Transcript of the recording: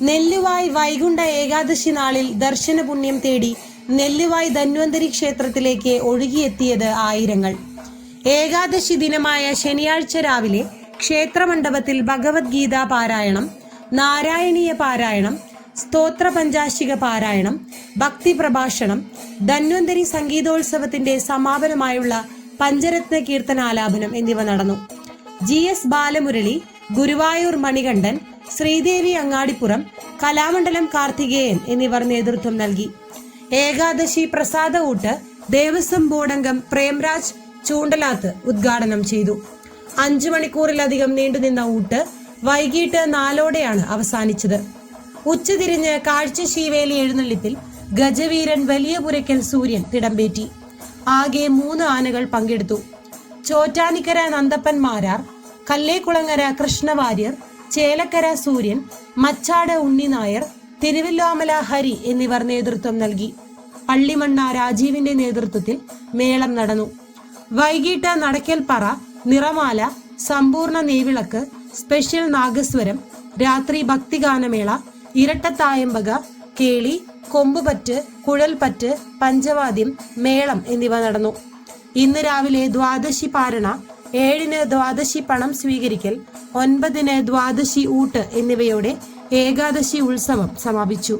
നെല്ലുവായ് വൈകുണ്ഠ ഏകാദശി നാളിൽ ദർശന പുണ്യം തേടി നെല്ലുവായ് ധന്വന്തരി ക്ഷേത്രത്തിലേക്ക് ഒഴുകിയെത്തിയത് ആയിരങ്ങൾ. ഏകാദശി ദിനമായ ശനിയാഴ്ച രാവിലെ ക്ഷേത്രമണ്ഡപത്തിൽ ഭഗവത്ഗീത പാരായണം, നാരായണീയ പാരായണം, സ്തോത്ര പഞ്ചാശിക പാരായണം, ഭക്തി പ്രഭാഷണം, ധന്വന്തരി സംഗീതോത്സവത്തിന്റെ സമാപനമായുള്ള പഞ്ചരത്ന കീർത്തനാലാപനം എന്നിവ നടന്നു. GS ബാലമുരളി, ഗുരുവായൂർ മണികണ്ഠൻ, ശ്രീദേവി അങ്ങാടിപ്പുറം, കലാമണ്ഡലം കാർത്തികേയൻ എന്നിവർ നേതൃത്വം നൽകി. ഏകാദശി പ്രസാദ ഊട്ട് ദേവസ്വം ബോർഡ് അംഗം പ്രേംരാജ് ചൂണ്ടലാത്ത് ഉദ്ഘാടനം ചെയ്തു. 5 മണിക്കൂറിലധികം നീണ്ടുനിന്ന ഊട്ട് വൈകിട്ട് 4 അവസാനിച്ചത്. ഉച്ചതിരിഞ്ഞ് കാഴ്ചശീവേലി എഴുന്നള്ളിപ്പിൽ ഗജവീരൻ വലിയ പുരയ്ക്കൽ സൂര്യൻ തിടമ്പേറ്റി. ആകെ 3 ആനകൾ പങ്കെടുത്തു. ചോറ്റാനിക്കര നന്ദപ്പൻ മാരാർ, കല്ലേക്കുളങ്ങര കൃഷ്ണവാര്യർ, ചേലക്കര സൂര്യൻ, മച്ചാട് ഉണ്ണിനായർ, തിരുവില്ലോമല ഹരി എന്നിവർ നേതൃത്വം നൽകി. പള്ളിമണ്ണ രാജീവിന്റെ നേതൃത്വത്തിൽ മേളം നടന്നു. വൈകിട്ട് നടക്കൽപ്പറ, നിറമാല, സമ്പൂർണ്ണ നെയ്വിളക്ക്, സ്പെഷ്യൽ നാഗസ്വരം, രാത്രി ഭക്തിഗാനമേള, ഇരട്ടത്തായമ്പക, കേളി, കൊമ്പുപറ്റ്, കുഴൽപ്പറ്റ്, പഞ്ചവാദ്യം, മേളം എന്നിവ നടന്നു. ഇന്ന് രാവിലെ ദ്വാദശി പാരണ, 7 ദ്വാദശി പണം സ്വീകരിക്കൽ, 9 ദ്വാദശി ഊട്ട് എന്നിവയോടെ ഏകാദശി ഉത്സവം സമാപിച്ചു.